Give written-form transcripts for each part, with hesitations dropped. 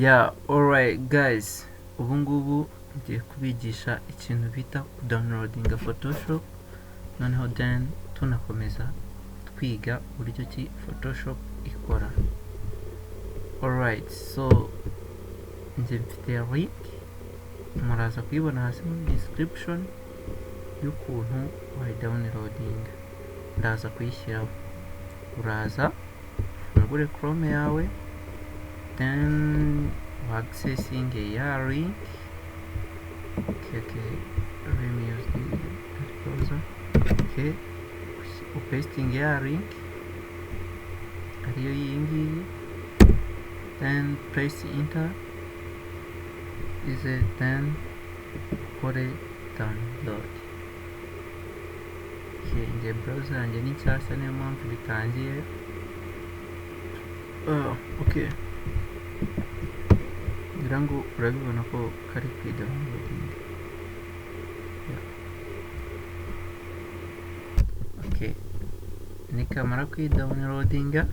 Yeah, alright guys, ubu ngubu ngiye kubigisha ikintu bita downloadinga Photoshop, noneho then tunakomeza twiga uburyo ki Photoshop ikora. Alright, so njye mfite link, muraza kuyibona hasi muri description y'ukuntu wayidownloadinga. Ndaza kuyishyiraho, uraza ufungure Chrome yawe, then accessing a link. Okay, let me use the browser. Okay, pasting a link ariyo iyi ngiyi, then press enter, then ukore download. Okay, njye browser yanjye ni nshyashya niyo mpamvu bitangiye. Okay, ngira ngo urabibona ko kari kwidownloadinga. Okay, nikamara kwidownloadinga,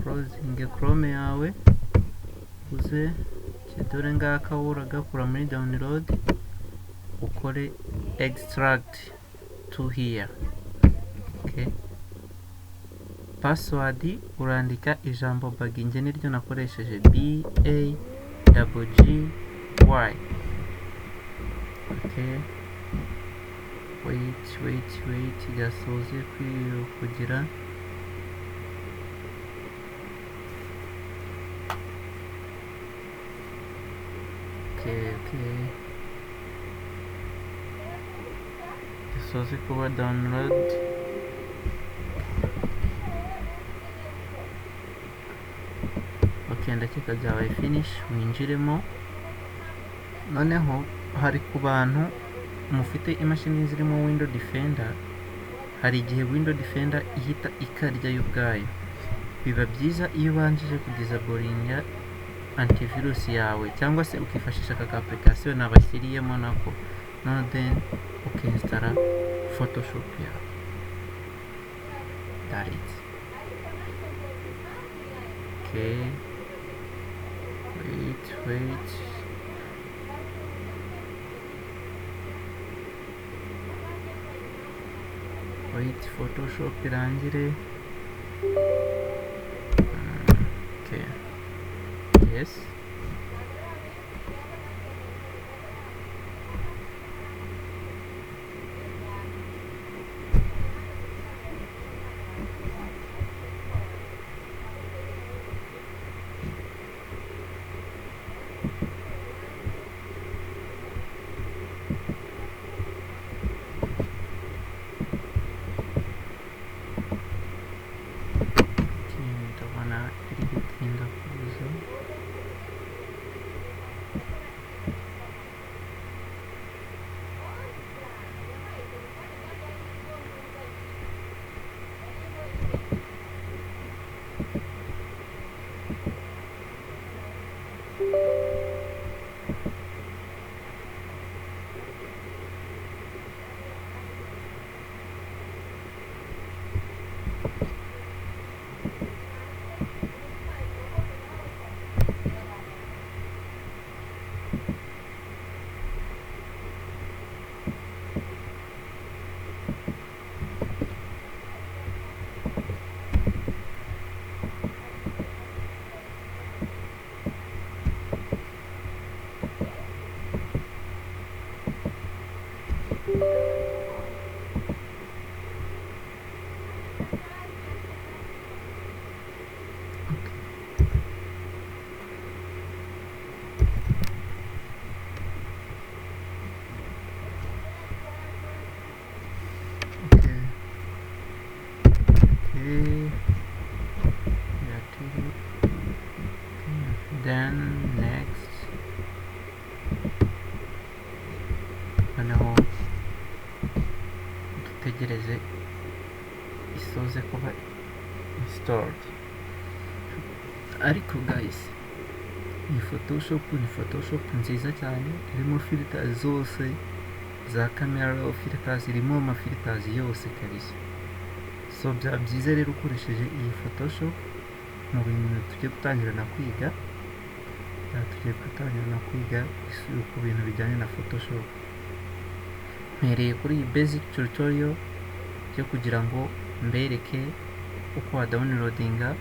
closing Chrome yawe, uze dore ngaka uragakura muri download, ukore extract to here. Okay, password urandika ijambo Baggy, njye niryo nakoresheje BAGGY. Okay, wait gasoze kugira. Okay, gasoze kuba download. Okay, ndakeka byabaye finish, winjiremo. Noneho hari ku bantu mufite imashini zirimo Windows Defender, hari igihe Windows Defender ihita ikarya y'ubwayo. Biba byiza iyo ubanjije kudisabolinga antivirus yawe, cyangwa se ukifashisha aka application nabashyiriyemo nako, none then ukinstara Photoshop yawe. That it. Okay, wait. Photoshop irangire. Okay, yes. Then next, noneho dutegereze isoze kuba installed. Ariko guys, iyi Photoshop ni Photoshop nziza cyane, irimo filters zose za camera raw filters, irimo ama filters yose kabisa. So byiza rero ukoresheje iyi Photoshop mu bintu tugiye gutangirana kwiga, tugiye gutangira no kwiga ku bintu bijyanye na Photoshop. Mpereye kuri iyi basic tutorial yo kugira ngo mbereke uko wa downloadinga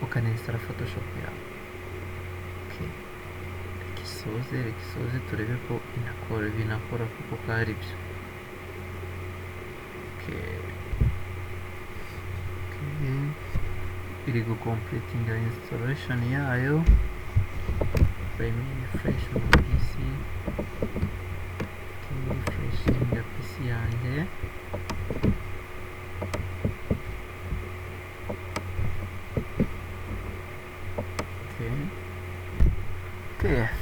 ukaninstalla Photoshop yawe. Reka isoze turebe ko binakora kuko kari byo. Iri completinga installation yayo. Let me refresh my PC. Refreshing the PC yanjye.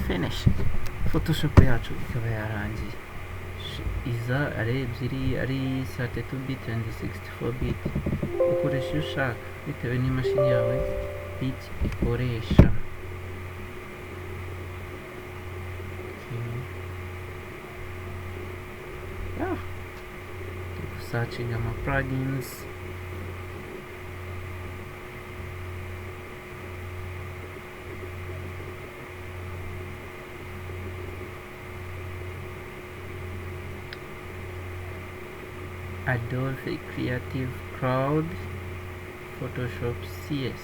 Finish. Photoshop yacu ikaba yarangiye. Iza ari ebyiri, ari 32 bit and 64 bit. Ukoresha iyo ushaka bitewe n'imashini yawe bit ikoresha. Searching ama plugins. Adobe Creative Cloud Photoshop CS.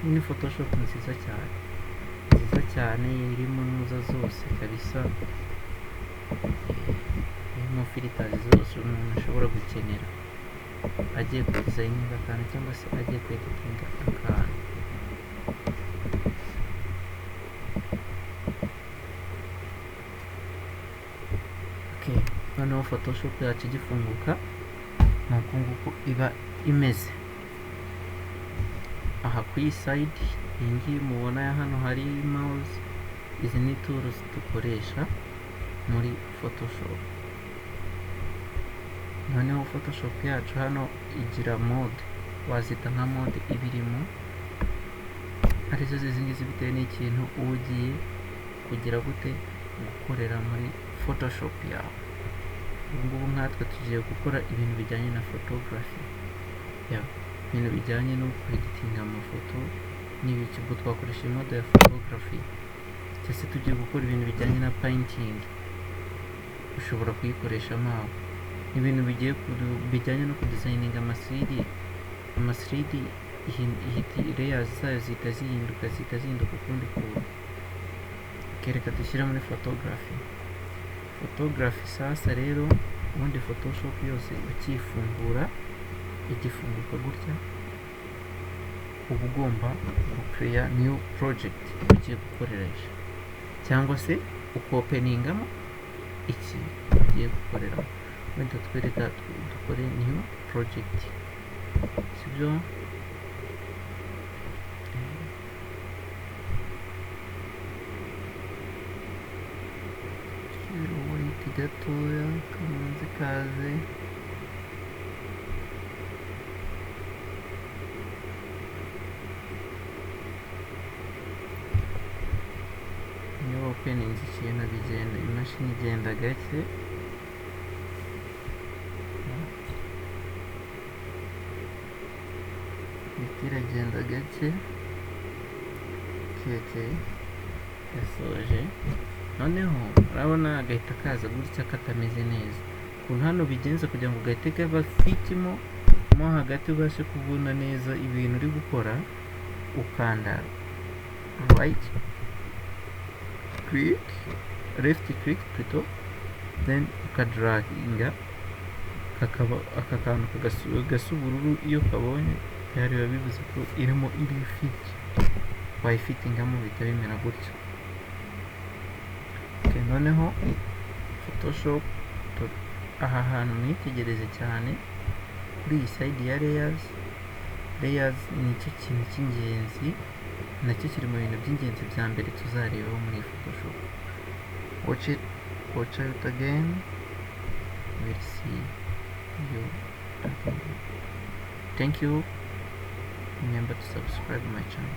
Ni Photoshop nziza cyane irimo nuza zose kabisa. Irimo filters zose umuntu ashobora gukenera agiye kudesigninga akantu cyangwa se agiye kweditinga akantu. Noneho Photoshop yacu igifunguka nuko nguko iba imeze. Aha ku iyi side iyi ngiyi mubona ya hano hari mouse. Izi ni tools dukoresha muri Photoshop. Noneho Photoshop yacu hano igira mode, wazita nka mode ibirimo arizo zizingizi bitewe n'ikintu ugiye kugira gute gukorera muri Photoshop yawe. Ubungubu nkatwe tugiye gukora ibintu bijyanye na photography, ibintu bijyanye no editinga amafoto n'ibiki. Ubwo twakoresha mode ya photography. Cyese tugiye gukora ibintu bijyanye na painting, ushobora kuyikoresha mawe. Ibintu bijyanye no kudesigninga ama 3D layers zayo zihita zihinduka ukundi kuntu. Reka dushyira muri photography sasa rero. Ubundi Photoshop yose ukifungura igifunguka gutya, uba ugomba gucreate new project ugiye gukoresha, cyangwa se ukopeningamo iki ugiye gukorera. Wenda twereka dukore new project, sibyo? Gatoya kamanzi kaze. Iyo opening ikintu bigenda, imashini igenda gake. Iragenda gake. Yasoje. Noneho urabona agahita kaza gutya katameze neza. Ukuntu hano bigenza kugira ngo gahite kava fitimo mo hagati ubashe kubona neza ibintu uri gukora, ukanda right click, left click plutôt, then ukadraginga kakaba aka kantu gasa ubururu. Iyo kabonye biba bivuze ko irimo iri fit, wayifitingamo bihita bimera gutya. Noneho Photoshop aha hantu mwitegereze cyane kuri iyi side ya layers ni cyo kintu cy'ingenzi, nacyo kiri mu bintu by'ingenzi bya mbere tuzarebaho muri Photoshop. Watch it again, we'll see you again. Thank you. Remember to subscribe to my channel.